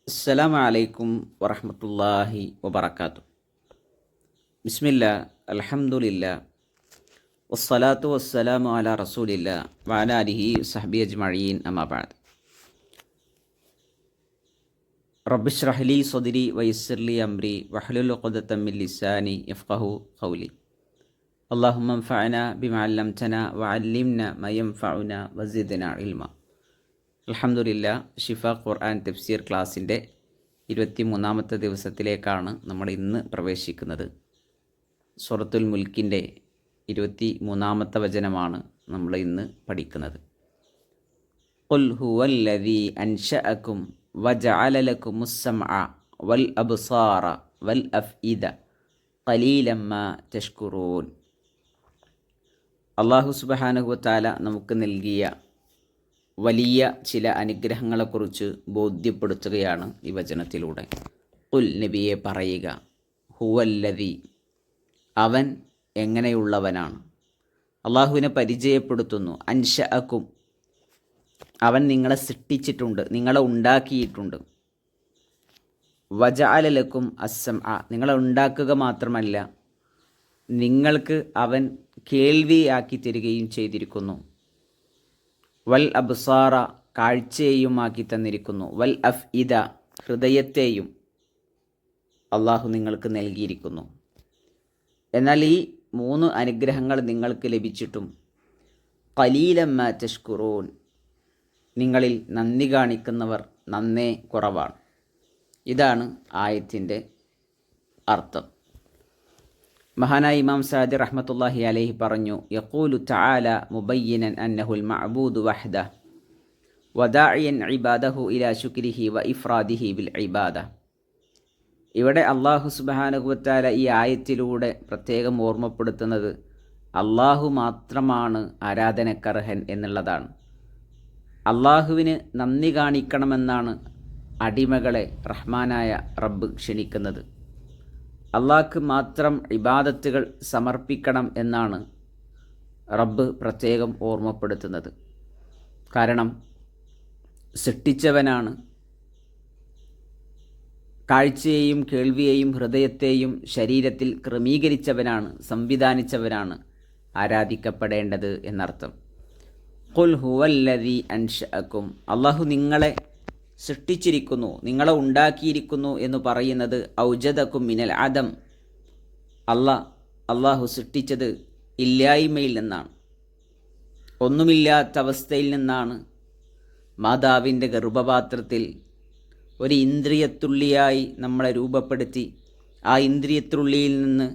അസ്സലാമു അലൈക്കും വറഹ്മത്തുള്ളാഹി വബറകാതുഹു. ബിസ്മില്ലാ അൽഹംദുലില്ലാ വസ്സലാത്തു വസ്സലാമു അലാ റസൂലില്ലാ വഅലാ ആലിഹി വസഹ്ബിഹി അജ്മഈൻ അമ്മാ ബഅദ്. റബ്ബിശ്റഹ് ലീ സ്വദ്രി വയസ്സിർ ലീ അംരി വഹ്ലുൽ ഉഖ്ദതം മിൻ ലിസാനി യഫ്ഖഹു ഖൗലി. അല്ലാഹുമ്മ അൻഫഅനാ ബിമാ അല്ലംതനാ വഅല്ലിംനാ മാ യൻഫഉനാ വസിദ്നാ ഇൽമാ. അൽഹംദുലില്ലാ, ഷിഫ ഖുർആൻ തഫ്സീർ ക്ലാസ്സിൻ്റെ 23-ാമത്തെ ദിവസത്തിലേക്കാണ് നമ്മൾ ഇന്ന് പ്രവേശിക്കുന്നത്. സൂറത്തുൽ മുൽക്കിൻ്റെ 23-ാമത്തെ വചനമാണ് നമ്മൾ ഇന്ന് പഠിക്കുന്നത്. ഖുൽ ഹുവല്ലദീ അൻശഅകും വജഅല ലക്കുമുസ് സമഅ വൽ അബ്സാറ വൽ അഫ്ഇദ ഖലീലൻ മാ തഷ്കുറൂൻ. അല്ലാഹു സുബ്ഹാനഹു വതആല നമുക്ക് നൽകിയ വലിയ ചില അനുഗ്രഹങ്ങളെക്കുറിച്ച് ബോധ്യപ്പെടുത്തുകയാണ് ഈ വചനത്തിലൂടെ. ഖുൽ, നബിയെ പറയുക, ഹുവല്ലദീ, അവൻ എങ്ങനെയുള്ളവനാണ്. അള്ളാഹുവിനെ പരിചയപ്പെടുത്തുന്നു. അൻശഅകും, അവൻ നിങ്ങളെ സൃഷ്ടിച്ചിട്ടുണ്ട്, നിങ്ങളെ ഉണ്ടാക്കിയിട്ടുണ്ട്. വജഅല ലക്കും അസ്സംഅ, നിങ്ങളെ ഉണ്ടാക്കുക മാത്രമല്ല, നിങ്ങൾക്ക് അവൻ കേൾവിയാക്കി തരികയും ചെയ്തിരിക്കുന്നു. വൽ അബ്സാറ, കാഴ്ചയെയും ആക്കി തന്നിരിക്കുന്നു. വൽ അഫ്ഇദ, ഹൃദയത്തെയും അള്ളാഹു നിങ്ങൾക്ക് നൽകിയിരിക്കുന്നു. എന്നാൽ ഈ 3 അനുഗ്രഹങ്ങൾ നിങ്ങൾക്ക് ലഭിച്ചിട്ടും ഖലീലൻ മാ തഷ്കുറൂൻ, നിങ്ങളിൽ നന്ദി കാണിക്കുന്നവർ നന്നേ കുറവാണ്. ഇതാണ് ആയത്തിൻ്റെ അർത്ഥം. മഹാനായ ഇമാം സഅദി റഹ്മത്തുള്ളാഹി അലൈഹി പറഞ്ഞു, യഖൂലു തആല മുബയ്യിനൻ അന്നഹുൽ മഅബൂദു വഹ്ദഹ വദാഇയൻ ഇബാദഹു ഇലാ ശുക്രിഹി വ ഇഫ്രാദിഹി ബിൽ ഇബാദ. ഇവിടെ അല്ലാഹു സുബ്ഹാനഹു വതആല ഈ ആയത്തിലൂടെ പ്രത്യേകം ഓർമ്മപ്പെടുത്തുന്നത് അല്ലാഹു മാത്രമാണ് ആരാധനക്കർഹൻ എന്നുള്ളതാണ്. അല്ലാഹുവിന് നന്ദി കാണിക്കണമെന്നാണ് അടിമകളെ റഹ്മാനായ റബ്ബ് ക്ഷണിക്കുന്നത്. അള്ളാഹ്ക്ക് മാത്രം ഇബാദത്തുകൾ സമർപ്പിക്കണം എന്നാണ് റബ്ബ് പ്രത്യേകം ഓർമ്മപ്പെടുത്തുന്നത്. കാരണം സൃഷ്ടിച്ചവനാണ്, കാഴ്ചയെയും കേൾവിയെയും ഹൃദയത്തെയും ശരീരത്തിൽ ക്രമീകരിച്ചവനാണ്, സംവിധാനിച്ചവനാണ് ആരാധിക്കപ്പെടേണ്ടത് എന്നർത്ഥം. ഖുൽ ഹുവല്ലദീ അൻശഅകും, അള്ളാഹു നിങ്ങളെ സൃഷ്ടിച്ചിരിക്കുന്നു, നിങ്ങളെ ഉണ്ടാക്കിയിരിക്കുന്നു എന്ന് പറയുന്നത് ഔജദകും മിനൽ അദം, അള്ളാഹു സൃഷ്ടിച്ചത് ഇല്ലായ്മയിൽ നിന്നാണ്, ഒന്നുമില്ലാത്ത അവസ്ഥയിൽ നിന്നാണ്. മാതാവിൻ്റെ ഗർഭപാത്രത്തിൽ ഒരു ഇന്ദ്രിയത്തുള്ളിയായി നമ്മളെ രൂപപ്പെടുത്തി ആ ഇന്ദ്രിയത്തുള്ളിയിൽ നിന്ന്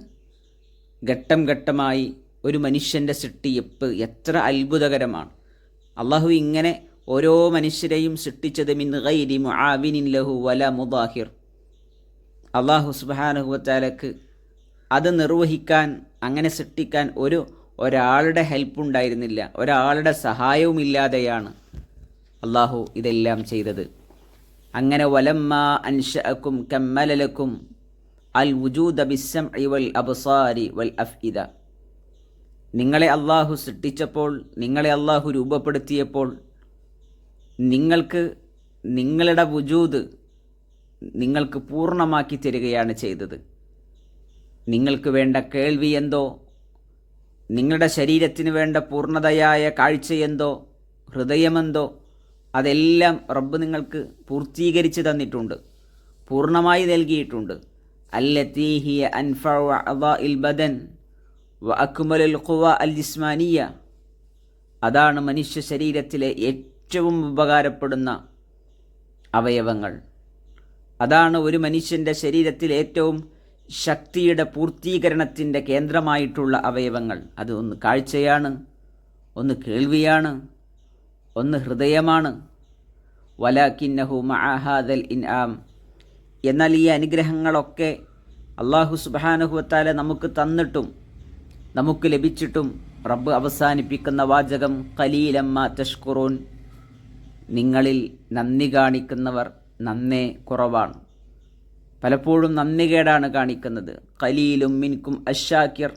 ഘട്ടം ഘട്ടമായി ഒരു മനുഷ്യൻ്റെ സൃഷ്ടിപ്പ് എത്ര അത്ഭുതകരമാണ്. അള്ളാഹു ഇങ്ങനെ ഓരോ മനുഷ്യരെയും സൃഷ്ടിച്ചത് മിൻ ഗൈരി മുആവിനിൻ ലഹു വല മുദാഹിർ. അള്ളാഹു സുബ്ഹാനഹു വതആലക്ക് അത് നിർവഹിക്കാൻ, അങ്ങനെ സൃഷ്ടിക്കാൻ ഒരാളുടെ ഹെൽപ്പ് ഉണ്ടായിരുന്നില്ല, ഒരാളുടെ സഹായവുമില്ലാതെയാണ് അള്ളാഹു ഇതെല്ലാം ചെയ്തത്. അങ്ങനെ വലമ്മാ അൻശഅകും കമ്മല ലക്കും അൽ വുജൂദ ബിസ്സംഇ വൽ അബ്സാരി വൽ അഫ്ഇദ. നിങ്ങളെ അള്ളാഹു സൃഷ്ടിച്ചപ്പോൾ, നിങ്ങളെ അള്ളാഹു രൂപപ്പെടുത്തിയപ്പോൾ നിങ്ങൾക്ക് നിങ്ങളുടെ വുജൂദ് നിങ്ങൾക്ക് പൂർണ്ണമാക്കി തരികയാണ് ചെയ്തത്. നിങ്ങൾക്ക് വേണ്ട കേൾവി എന്തോ, നിങ്ങളുടെ ശരീരത്തിന് വേണ്ട പൂർണ്ണതയായ കാഴ്ചയെന്തോ, ഹൃദയമെന്തോ, അതെല്ലാം റബ്ബ് നിങ്ങൾക്ക് പൂർത്തീകരിച്ച് തന്നിട്ടുണ്ട്, പൂർണ്ണമായി നൽകിയിട്ടുണ്ട്. അല്ലതീ ഹിയ അൻഫഉ അഅ്ദാഇൽ ബദൻ വ അക്മലുൽ ഖുവ അൽ ജിസ്മാനിയ. അതാണ് മനുഷ്യ ശരീരത്തിലെ ഏറ്റവും ഉപകാരപ്പെടുന്ന അവയവങ്ങൾ. അതാണ് ഒരു മനുഷ്യൻ്റെ ശരീരത്തിൽ ഏറ്റവും ശക്തിയുടെ പൂർത്തീകരണത്തിൻ്റെ കേന്ദ്രമായിട്ടുള്ള അവയവങ്ങൾ. അത് ഒന്ന് കാഴ്ചയാണ്, ഒന്ന് കേൾവിയാണ്, ഒന്ന് ഹൃദയമാണ്. വലാകിന്നഹു മഅ ഹാദൽ ഇൻആം, എന്നാൽ ഈ അനുഗ്രഹങ്ങളൊക്കെ അല്ലാഹു സുബ്ഹാനഹു വതആല നമുക്ക് തന്നിട്ടും, നമുക്ക് ലഭിച്ചിട്ടും റബ്ബ് അവസാനിപ്പിക്കുന്ന വാചകം ഖലീലൻ മാ തഷ്കുറൂൻ, നിങ്ങളിൽ നന്ദി കാണിക്കുന്നവർ നന്നേ കുറവാണ്. പലപ്പോഴും നന്ദികേടാണ് കാണിക്കുന്നത്. ഖലീലും മിൻകും അശ്ശാക്കിർ,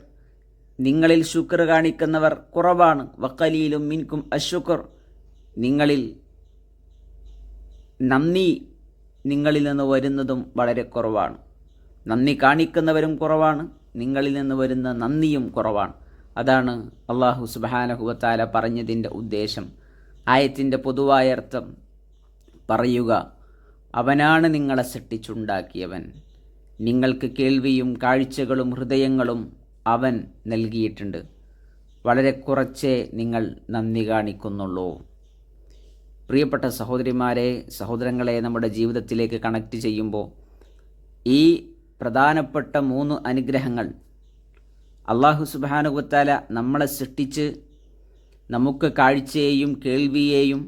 നിങ്ങളിൽ ശുക്ർ കാണിക്കുന്നവർ കുറവാണ്. വഖലീലും മിൻകും അശ്ശുക്ർ, നിങ്ങളിൽ നന്ദി നിങ്ങളിൽ നിന്ന് വരുന്നതും വളരെ കുറവാണ്. നന്ദി കാണിക്കുന്നവരും കുറവാണ്, നിങ്ങളിൽ നിന്ന് വരുന്ന നന്ദിയും കുറവാണ്. അതാണ് അള്ളാഹു സുബ്ഹാനഹു വ തആല പറഞ്ഞതിൻ്റെ ഉദ്ദേശം. ആയത്തിൻ്റെ പൊതുവായ അർത്ഥം പറയുക, അവനാണ് നിങ്ങളെ സൃഷ്ടിച്ചുണ്ടാക്കിയവൻ, നിങ്ങൾക്ക് കേൾവിയും കാഴ്ചകളും ഹൃദയങ്ങളും അവൻ നൽകിയിട്ടുണ്ട്, വളരെ കുറച്ചേ നിങ്ങൾ നന്ദി കാണിക്കുന്നുള്ളൂ. പ്രിയപ്പെട്ട സഹോദരിമാരെ, സഹോദരങ്ങളെ, നമ്മുടെ ജീവിതത്തിലേക്ക് കണക്ട് ചെയ്യുമ്പോൾ ഈ പ്രധാനപ്പെട്ട 3 അനുഗ്രഹങ്ങൾ അള്ളാഹു സുബ്ഹാനഹു വ തആല നമ്മളെ സൃഷ്ടിച്ച് നമുക്ക് കാഴ്ചയെയും കേൾവിയെയും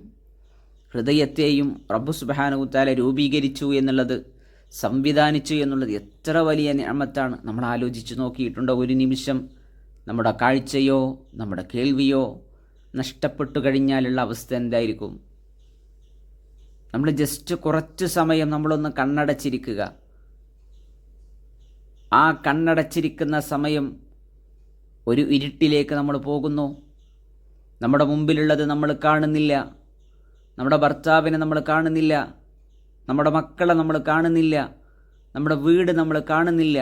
ഹൃദയത്തെയും റബ്ബ് സുബ്ഹാനഹു വ തആല രൂപീകരിച്ചു എന്നുള്ളത്, സംവിധാനിച്ചു എന്നുള്ളത് എത്ര വലിയ നിഅമത്താണ്. നമ്മൾ ആലോചിച്ച് നോക്കിയിട്ടുണ്ടോ? ഒരു നിമിഷം നമ്മുടെ കാഴ്ചയോ നമ്മുടെ കേൾവിയോ നഷ്ടപ്പെട്ടു കഴിഞ്ഞാലുള്ള അവസ്ഥ എന്തായിരിക്കും? നമ്മൾ ജസ്റ്റ് കുറച്ച് സമയം നമ്മളൊന്ന് കണ്ണടച്ചിരിക്കുക. ആ കണ്ണടച്ചിരിക്കുന്ന സമയം ഒരു ഇരുട്ടിലേക്ക് നമ്മൾ പോകുന്നു. നമ്മുടെ മുമ്പിലുള്ളത് നമ്മൾ കാണുന്നില്ല, നമ്മുടെ ഭർത്താവിനെ നമ്മൾ കാണുന്നില്ല, നമ്മുടെ മക്കളെ നമ്മൾ കാണുന്നില്ല, നമ്മുടെ വീട് നമ്മൾ കാണുന്നില്ല,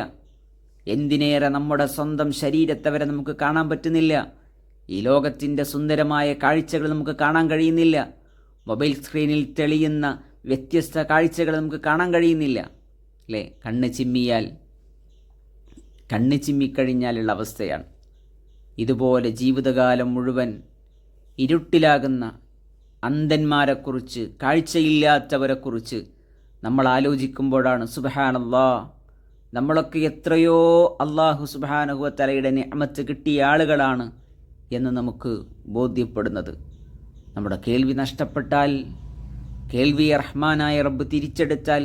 എന്തിനേറെ നമ്മുടെ സ്വന്തം ശരീരത്തെ വരെ നമുക്ക് കാണാൻ പറ്റുന്നില്ല. ഈ ലോകത്തിൻ്റെ സുന്ദരമായ കാഴ്ചകൾ നമുക്ക് കാണാൻ കഴിയുന്നില്ല. മൊബൈൽ സ്ക്രീനിൽ തെളിയുന്ന വ്യത്യസ്ത കാഴ്ചകൾ നമുക്ക് കാണാൻ കഴിയുന്നില്ല, അല്ലേ? കണ്ണ് ചിമ്മിക്കഴിഞ്ഞാലുള്ള അവസ്ഥയാണ്. ഇതുപോലെ ജീവിതകാലം മുഴുവൻ ഇരുട്ടിലാകുന്ന അന്ധന്മാരെക്കുറിച്ച്, കാഴ്ചയില്ലാത്തവരെക്കുറിച്ച് നമ്മൾ ആലോചിക്കുമ്പോഴാണ് സുബ്ഹാനല്ലാഹ്, നമ്മളൊക്കെ എത്രയോ അല്ലാഹു സുബ്ഹാനഹു വ തആലയുടെ നിഅമത്ത് കിട്ടിയ ആളുകളാണ് എന്ന് നമുക്ക് ബോധ്യപ്പെടുന്നത്. നമ്മുടെ കേൾവി നഷ്ടപ്പെട്ടാൽ, കേൾവിയെ റഹ്മാനായ റബ്ബ് തിരിച്ചെടുത്താൽ,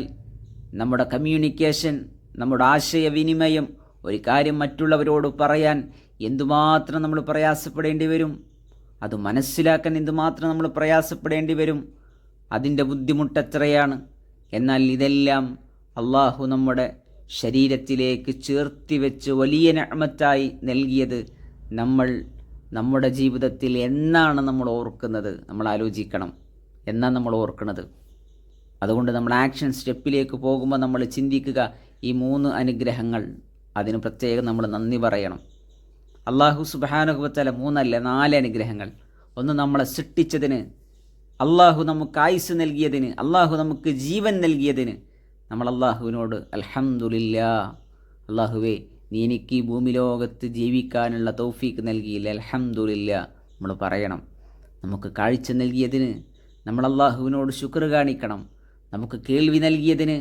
നമ്മുടെ കമ്മ്യൂണിക്കേഷൻ, നമ്മുടെ ആശയവിനിമയം, ഒരു കാര്യം മറ്റുള്ളവരോട് പറയാൻ എന്തുമാത്രം നമ്മൾ പ്രയാസപ്പെടേണ്ടി വരും, അത് മനസ്സിലാക്കാൻ എന്തുമാത്രം നമ്മൾ പ്രയാസപ്പെടേണ്ടി വരും, അതിൻ്റെ ബുദ്ധിമുട്ടെത്രയാണ്. എന്നാൽ ഇതെല്ലാം അള്ളാഹു നമ്മുടെ ശരീരത്തിലേക്ക് ചേർത്തി വെച്ച് വലിയ നിഅമത്തായി നൽകിയത് നമ്മുടെ ജീവിതത്തിൽ എന്നാണ് നമ്മൾ ഓർക്കുന്നത്? നമ്മൾ ആലോചിക്കണം, എന്നാണ് നമ്മൾ ഓർക്കുന്നത്. അതുകൊണ്ട് നമ്മൾ ആക്ഷൻ സ്റ്റെപ്പിലേക്ക് പോകുമ്പോൾ നമ്മൾ ചിന്തിക്കുക, ഈ 3 അനുഗ്രഹങ്ങൾ, അതിന് പ്രത്യേകം നമ്മൾ നന്ദി പറയണം. അള്ളാഹു സുബ്ഹാനഹു വ തആല 3 അല്ല 4 അനുഗ്രഹങ്ങൾ. ഒന്ന്, നമ്മളെ സൃഷ്ടിച്ചതിന്, അള്ളാഹു നമുക്ക് ആയുസ് നൽകിയതിന്, അള്ളാഹു നമുക്ക് ജീവൻ നൽകിയതിന് നമ്മൾ അള്ളാഹുവിനോട് അൽഹംദുലില്ലാഹ്, അള്ളാഹുവേ നീ എനിക്ക് ഈ ഭൂമിലോകത്ത് ജീവിക്കാനുള്ള തൗഫീക്ക് നൽകിയില്ല, അൽഹംദുലില്ലാഹ് നമ്മൾ പറയണം. നമുക്ക് കാഴ്ച നൽകിയതിന് നമ്മൾ അള്ളാഹുവിനോട് ശുക്ർ കാണിക്കണം. നമുക്ക് കേൾവി നൽകിയതിന്,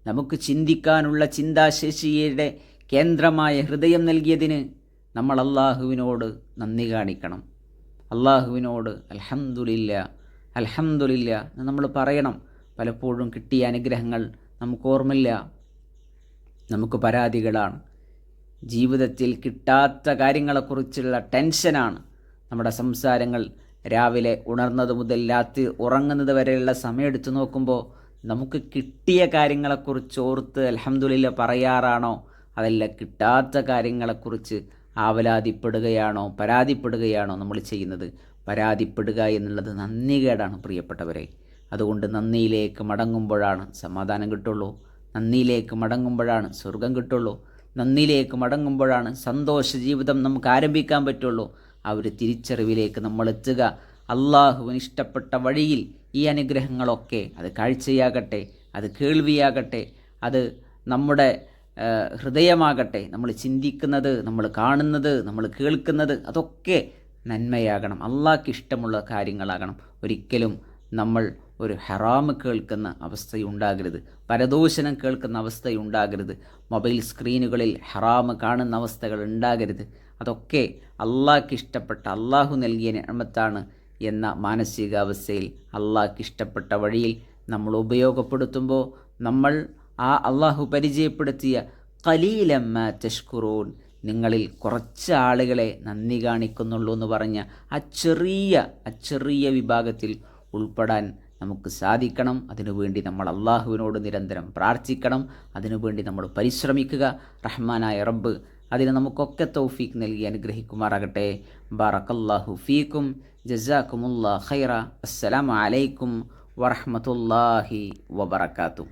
നമുക്ക് ചിന്തിക്കാനുള്ള ചിന്താശേഷിയുടെ കേന്ദ്രമായ ഹൃദയം നൽകിയതിന് നമ്മൾ അള്ളാഹുവിനോട് നന്ദി കാണിക്കണം. അള്ളാഹുവിനോട് അൽഹംദുലില്ലാഹ് അൽഹംദുലില്ലാഹ് നമ്മൾ പറയണം. പലപ്പോഴും കിട്ടിയ അനുഗ്രഹങ്ങൾ നമുക്ക് ഓർമ്മയില്ല, നമുക്ക് പരാതികളാണ്. ജീവിതത്തിൽ കിട്ടാത്ത കാര്യങ്ങളെക്കുറിച്ചുള്ള ടെൻഷനാണ് നമ്മുടെ സംസാരങ്ങൾ. രാവിലെ ഉണർന്നത് മുതൽ രാത്രി ഉറങ്ങുന്നത് വരെയുള്ള സമയം എടുത്തു നോക്കുമ്പോൾ നമുക്ക് കിട്ടിയ കാര്യങ്ങളെക്കുറിച്ച് ഓർത്ത് അൽഹംദുലില്ലാഹ് പറയാറാണോ, അതല്ല കിട്ടാത്ത കാര്യങ്ങളെക്കുറിച്ച് ആവലാതിപ്പെടുകയാണോ, പരാതിപ്പെടുകയാണോ നമ്മൾ ചെയ്യുന്നത്? പരാതിപ്പെടുക എന്നുള്ളത് നന്ദികേടാണ് പ്രിയപ്പെട്ടവരെ. അതുകൊണ്ട് നന്ദിയിലേക്ക് മടങ്ങുമ്പോഴാണ് സമാധാനം കിട്ടുള്ളൂ, നന്ദിയിലേക്ക് മടങ്ങുമ്പോഴാണ് സ്വർഗം കിട്ടുള്ളൂ, നന്ദിയിലേക്ക് മടങ്ങുമ്പോഴാണ് സന്തോഷ ജീവിതം നമുക്ക് ആരംഭിക്കാൻ പറ്റുള്ളൂ. ആ ഒരു തിരിച്ചറിവിലേക്ക് നമ്മൾ എത്തുക. അള്ളാഹുവിന് ഇഷ്ടപ്പെട്ട വഴിയിൽ ഈ അനുഗ്രഹങ്ങളൊക്കെ, അത് കാഴ്ചയാകട്ടെ, അത് കേൾവിയാകട്ടെ, അത് നമ്മുടെ ഹൃദയമാകട്ടെ, നമ്മൾ ചിന്തിക്കുന്നത്, നമ്മൾ കാണുന്നത്, നമ്മൾ കേൾക്കുന്നത്, അതൊക്കെ നന്മയാകണം, അള്ളാഹ്ക്ക് ഇഷ്ടമുള്ള കാര്യങ്ങളാകണം. ഒരിക്കലും നമ്മൾ ഒരു ഹറാമ് കേൾക്കുന്ന അവസ്ഥയുണ്ടാകരുത്, പരദൂഷണം കേൾക്കുന്ന അവസ്ഥയുണ്ടാകരുത്, മൊബൈൽ സ്ക്രീനുകളിൽ ഹറാമ് കാണുന്ന അവസ്ഥകൾ ഉണ്ടാകരുത്. അതൊക്കെ അള്ളാഹ്ക്ക് ഇഷ്ടപ്പെട്ട, അള്ളാഹു നൽകിയ നിഅമത്താണ് എന്ന മാനസികാവസ്ഥയിൽ അള്ളാഹ്ക്ക് ഇഷ്ടപ്പെട്ട വഴിയിൽ നമ്മൾ ഉപയോഗപ്പെടുത്തുമ്പോൾ നമ്മൾ ആ അള്ളാഹു പരിചയപ്പെടുത്തിയ ഖലീലമ്മ തഷ്കുറൂൻ, നിങ്ങളിൽ കുറച്ച് ആളുകളെ നന്ദി കാണിക്കുന്നുള്ളൂ എന്ന് പറഞ്ഞ ആ ചെറിയ വിഭാഗത്തിൽ ഉൾപ്പെടാൻ നമുക്ക് സാധിക്കണം. അതിനുവേണ്ടി നമ്മൾ അള്ളാഹുവിനോട് നിരന്തരം പ്രാർത്ഥിക്കണം, അതിനുവേണ്ടി നമ്മൾ പരിശ്രമിക്കുക. റഹ്മാനായ റബ്ബ് അതിന് നമുക്കൊക്കെ തൗഫീഖ് നൽകി അനുഗ്രഹിക്കുമാറാകട്ടെ. ബാറക്കല്ലാഹു ഫീക്കും, ജസാക്കുമുല്ലാഹ് ഖൈറ. അസ്സലാമു അലൈക്കും വറഹ്മത്തുള്ളാഹി വബറകാതുഹു.